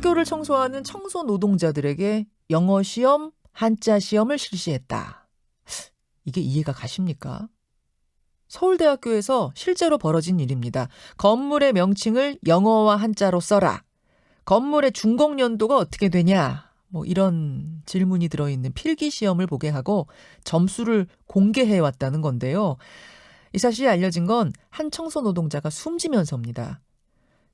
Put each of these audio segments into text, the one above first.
학교를 청소하는 청소 노동자들에게 영어 시험, 한자 시험을 실시했다. 이게 이해가 가십니까? 서울대학교에서 실제로 벌어진 일입니다. 건물의 명칭을 영어와 한자로 써라. 건물의 준공연도가 어떻게 되냐? 이런 질문이 들어있는 필기 시험을 보게 하고 점수를 공개해 왔다는 건데요. 이 사실이 알려진 건 한 청소 노동자가 숨지면서입니다.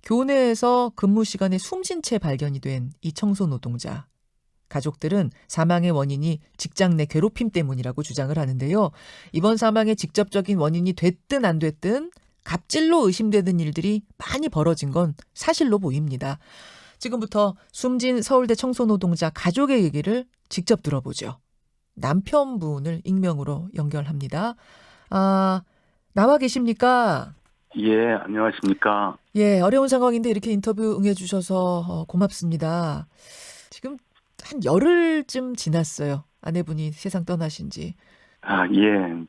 교내에서 근무 시간에 숨진 채 발견이 된 이 청소 노동자. 가족들은 사망의 원인이 직장 내 괴롭힘 때문이라고 주장을 하는데요. 이번 사망의 직접적인 원인이 됐든 안 됐든 갑질로 의심되는 일들이 많이 벌어진 건 사실로 보입니다. 지금부터 숨진 서울대 청소노동자 가족의 얘기를 직접 들어보죠. 남편분을 익명으로 연결합니다. 나와 계십니까? 예, 안녕하십니까. 예, 어려운 상황인데 이렇게 인터뷰 응해주셔서 고맙습니다. 지금 한 열흘쯤 지났어요. 아내분이 세상 떠나신 지. 예,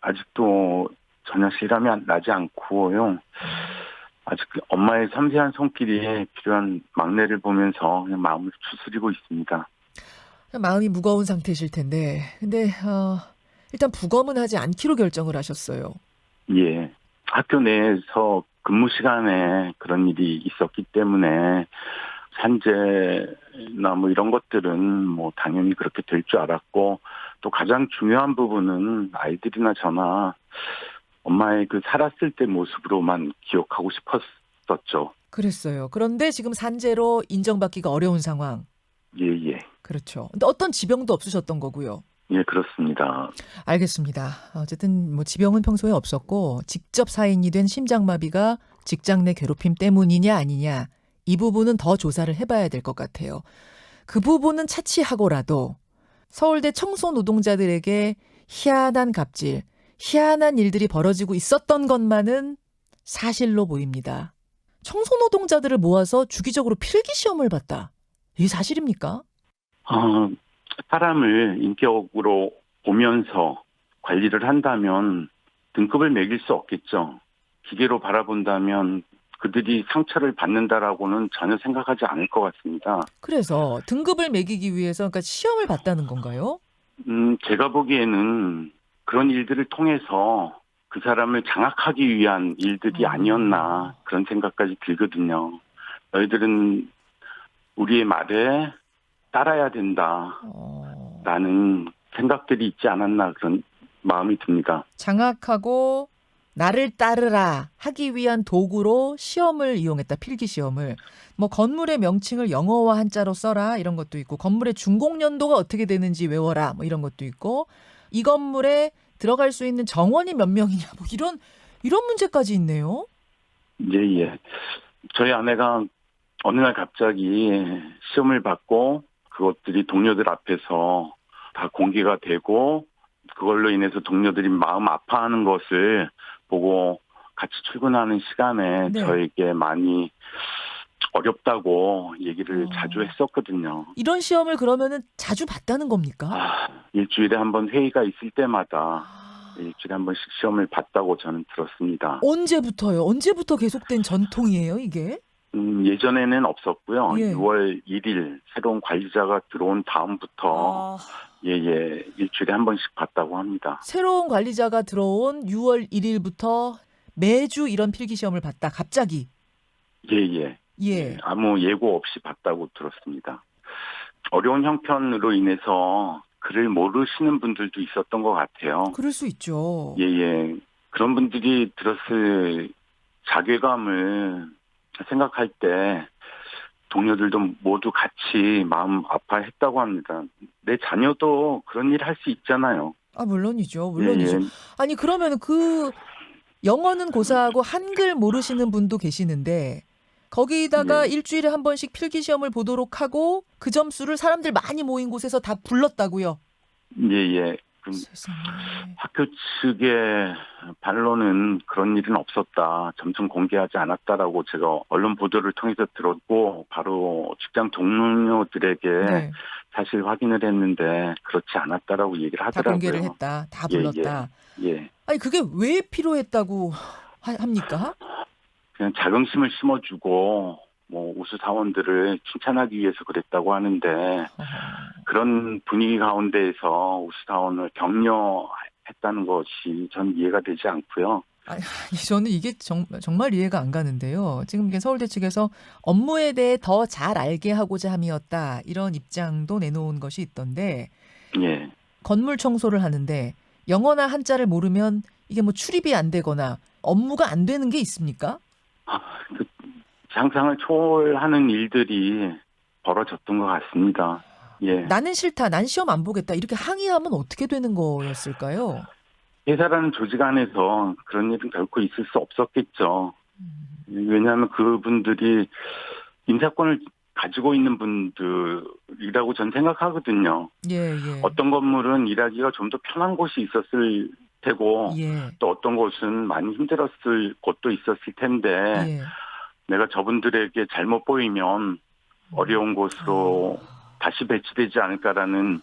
아직도 전혀 실감이 나지 않고요. 아직 엄마의 섬세한 손길이 필요한 막내를 보면서 그냥 마음을 추스리고 있습니다. 마음이 무거운 상태실 텐데. 근데, 일단 부검은 하지 않기로 결정을 하셨어요. 예, 학교 내에서 근무 시간에 그런 일이 있었기 때문에 산재나 이런 것들은 당연히 그렇게 될 줄 알았고, 또 가장 중요한 부분은 아이들이나 저나 엄마의 그 살았을 때 모습으로만 기억하고 싶었었죠. 그랬어요. 그런데 지금 산재로 인정받기가 어려운 상황. 예. 그렇죠. 근데 어떤 지병도 없으셨던 거고요. 예, 그렇습니다. 알겠습니다. 어쨌든 지병은 평소에 없었고 직접 사인이 된 심장마비가 직장 내 괴롭힘 때문이냐 아니냐 이 부분은 더 조사를 해봐야 될 것 같아요. 그 부분은 차치하고라도 서울대 청소 노동자들에게 희한한 갑질, 희한한 일들이 벌어지고 있었던 것만은 사실로 보입니다. 청소 노동자들을 모아서 주기적으로 필기시험을 봤다. 이게 사실입니까? 사람을 인격으로 보면서 관리를 한다면 등급을 매길 수 없겠죠. 기계로 바라본다면 그들이 상처를 받는다라고는 전혀 생각하지 않을 것 같습니다. 그래서 등급을 매기기 위해서 그러니까 시험을 봤다는 건가요? 제가 보기에는 그런 일들을 통해서 그 사람을 장악하기 위한 일들이 아니었나 그런 생각까지 들거든요. 너희들은 우리의 말에 따라야 된다라는 생각들이 있지 않았나 그런 마음이 듭니다. 장악하고 나를 따르라 하기 위한 도구로 시험을 이용했다. 필기 시험을. 건물의 명칭을 영어와 한자로 써라 이런 것도 있고 건물의 준공연도가 어떻게 되는지 외워라 이런 것도 있고 이 건물에 들어갈 수 있는 정원이 몇 명이냐 이런 문제까지 있네요. 예. 저희 아내가 어느 날 갑자기 시험을 받고 그것들이 동료들 앞에서 다 공개가 되고 그걸로 인해서 동료들이 마음 아파하는 것을 보고 같이 출근하는 시간에 네. 저에게 많이 어렵다고 얘기를 자주 했었거든요. 이런 시험을 그러면은 자주 봤다는 겁니까? 일주일에 한 번 회의가 있을 때마다 일주일에 한 번씩 시험을 봤다고 저는 들었습니다. 언제부터요? 언제부터 계속된 전통이에요, 이게? 예전에는 없었고요. 예. 6월 1일 새로운 관리자가 들어온 다음부터 일주일에 한 번씩 봤다고 합니다. 새로운 관리자가 들어온 6월 1일부터 매주 이런 필기시험을 봤다. 갑자기. 예. 아무 예고 없이 봤다고 들었습니다. 어려운 형편으로 인해서 글을 모르시는 분들도 있었던 것 같아요. 그럴 수 있죠. 예. 그런 분들이 들었을 자괴감을 생각할 때 동료들도 모두 같이 마음 아파했다고 합니다. 내 자녀도 그런 일 할 수 있잖아요. 물론이죠. 예. 아니 그러면 그 영어는 고사하고 한글 모르시는 분도 계시는데 거기다가 일주일에 한 번씩 필기시험을 보도록 하고 그 점수를 사람들 많이 모인 곳에서 다 불렀다고요? 예. 세상에. 학교 측의 반론은 그런 일은 없었다. 점점 공개하지 않았다라고 제가 언론 보도를 통해서 들었고 바로 직장 동료들에게 사실 확인을 했는데 그렇지 않았다라고 얘기를 하더라고요. 다 공개를 했다. 다 불렀다. 예. 아니 그게 왜 필요했다고 합니까? 그냥 자긍심을 심어주고 뭐 우수 사원들을 칭찬하기 위해서 그랬다고 하는데 어허. 그런 분위기 가운데에서 우수 사원을 격려했다는 것이 전 이해가 되지 않고요. 아니, 저는 이게 정말 이해가 안 가는데요. 지금 이게 서울대 측에서 업무에 대해 더 잘 알게 하고자 함이었다. 이런 입장도 내놓은 것이 있던데 예. 건물 청소를 하는데 영어나 한자를 모르면 이게 뭐 출입이 안 되거나 업무가 안 되는 게 있습니까? 그 상상을 초월하는 일들이 벌어졌던 것 같습니다. 예. 나는 싫다. 난 시험 안 보겠다. 이렇게 항의하면 어떻게 되는 거였을까요? 회사라는 조직 안에서 그런 일은 결코 있을 수 없었겠죠. 음. 왜냐하면 그분들이 인사권을 가지고 있는 분들이라고 전 생각하거든요. 예, 예. 어떤 건물은 일하기가 좀 더 편한 곳이 있었을 테고 예. 또 어떤 곳은 많이 힘들었을 곳도 있었을 텐데 예. 내가 저분들에게 잘못 보이면 어려운 곳으로 다시 배치되지 않을까라는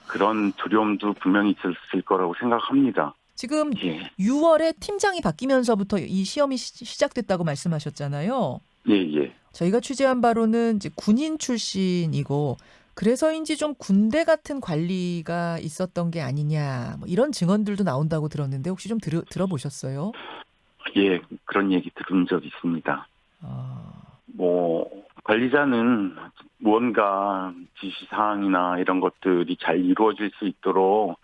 그런 두려움도 분명히 있었을 거라고 생각합니다. 지금 예, 6월에 팀장이 바뀌면서부터 이 시험이 시작됐다고 말씀하셨잖아요. 예, 예. 저희가 취재한 바로는 이제 군인 출신이고 그래서인지 좀 군대 같은 관리가 있었던 게 아니냐 뭐 이런 증언들도 나온다고 들었는데 혹시 좀 들어보셨어요? 예, 그런 얘기 들은 적 있습니다. 아, 뭐, 관리자는 무언가 지시사항이나 이런 것들이 잘 이루어질 수 있도록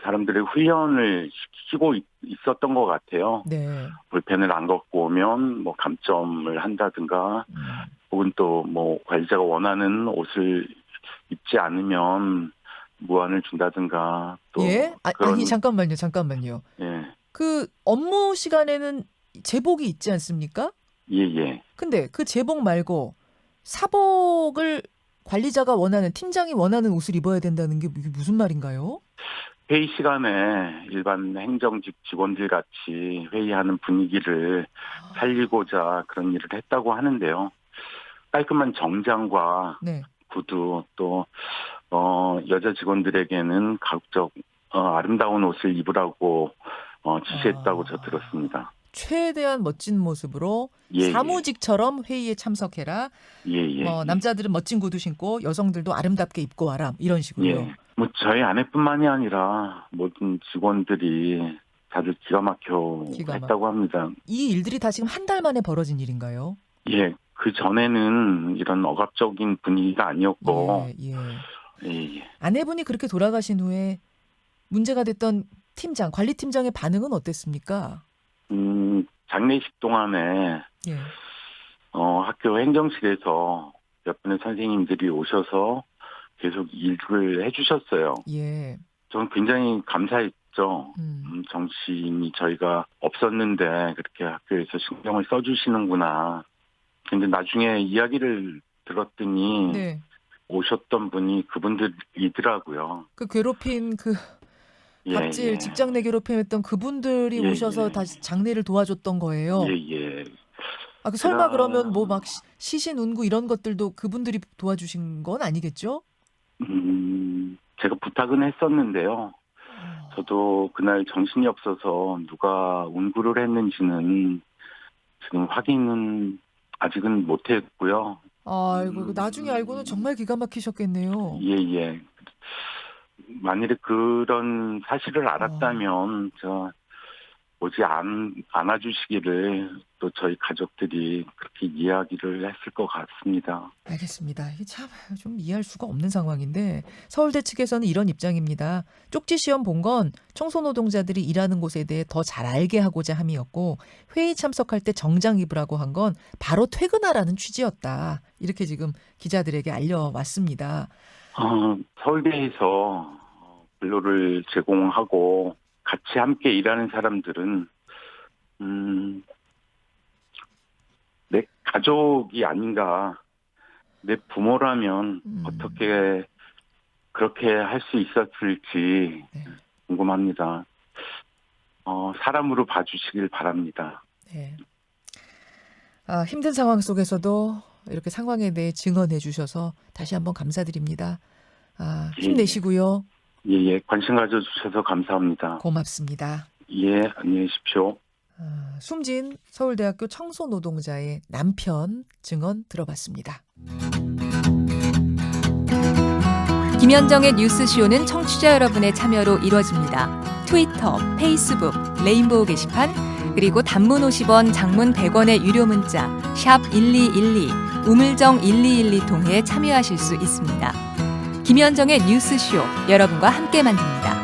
사람들의 훈련을 시키고 있었던 것 같아요. 네. 볼펜을 안 갖고 오면 뭐 감점을 한다든가 음. 혹은 또 뭐 관리자가 원하는 옷을 입지 않으면 무안을 준다든가 또 예? 그런 아니 잠깐만요. 예, 그 업무 시간에는 제복이 있지 않습니까? 예, 예. 근데 그 제복 말고 사복을 관리자가 원하는 팀장이 원하는 옷을 입어야 된다는 게 이게 무슨 말인가요? 회의 시간에 일반 행정직 직원들 같이 회의하는 분위기를 살리고자 그런 일을 했다고 하는데요. 깔끔한 정장과 네. 구두 또 여자 직원들에게는 가급적 아름다운 옷을 입으라고 지시했다고 저 들었습니다. 최대한 멋진 모습으로 예, 예, 사무직처럼 회의에 참석해라. 예, 예, 뭐 예. 남자들은 멋진 구두 신고 여성들도 아름답게 입고 와라. 이런 식으로요. 예. 뭐 저희 아내뿐만이 아니라 모든 직원들이 다들 기가 막혀 기가 막. 했다고 합니다. 이 일들이 다 지금 한 달 만에 벌어진 일인가요? 예. 그 전에는 이런 억압적인 분위기가 아니었고, 예, 예. 예, 예. 아내분이 그렇게 돌아가신 후에 문제가 됐던 팀장, 관리팀장의 반응은 어땠습니까? 장례식 동안에 예. 학교 행정실에서 몇 분의 선생님들이 오셔서 계속 일을 해주셨어요. 예. 저는 굉장히 감사했죠. 음. 정신이 저희가 없었는데 그렇게 학교에서 신경을 써주시는구나. 근데 나중에 이야기를 들었더니 네. 오셨던 분이 그분들이더라고요. 그 괴롭힌 그 예, 갑질, 예. 직장 내 괴롭힘했던 그분들이 예, 오셔서 예. 다시 장례를 도와줬던 거예요. 예, 예. 아, 그 설마 제가, 그러면 뭐 막 시신 운구 이런 것들도 그분들이 도와주신 건 아니겠죠? 제가 부탁은 했었는데요. 저도 그날 정신이 없어서 누가 운구를 했는지는 지금 확인은 아직은 못했고요. 아이고, 나중에 알고는 정말 기가 막히셨겠네요. 예, 예. 만일에 그런 사실을 알았다면, 오지 않아주시기를 또 저희 가족들이 그렇게 이야기를 했을 것 같습니다. 알겠습니다. 이게 참 좀 이해할 수가 없는 상황인데 서울대 측에서는 이런 입장입니다. 쪽지 시험 본 건 청소 노동자들이 일하는 곳에 대해 더 잘 알게 하고자 함이었고 회의 참석할 때 정장 입으라고 한 건 바로 퇴근하라는 취지였다. 이렇게 지금 기자들에게 알려왔습니다. 서울대에서 근로를 제공하고 같이 함께 일하는 사람들은 내 가족이 아닌가. 내 부모라면 어떻게 그렇게 할 수 있었을지 네. 궁금합니다. 사람으로 봐주시길 바랍니다. 네. 아, 힘든 상황 속에서도 이렇게 상황에 대해 증언해 주셔서 다시 한번 감사드립니다. 아, 힘내시고요. 예, 예. 관심 가져주셔서 감사합니다. 고맙습니다. 예, 안녕히 계십시오. 숨진 서울대학교 청소노동자의 남편 증언 들어봤습니다. 김현정의 뉴스쇼는 청취자 여러분의 참여로 이루어집니다. 트위터, 페이스북, 레인보우 게시판, 그리고 단문 50원, 장문 100원의 유료 문자 샵 1212, 우물정 1212 통해 참여하실 수 있습니다. 김현정의 뉴스쇼, 여러분과 함께 만듭니다.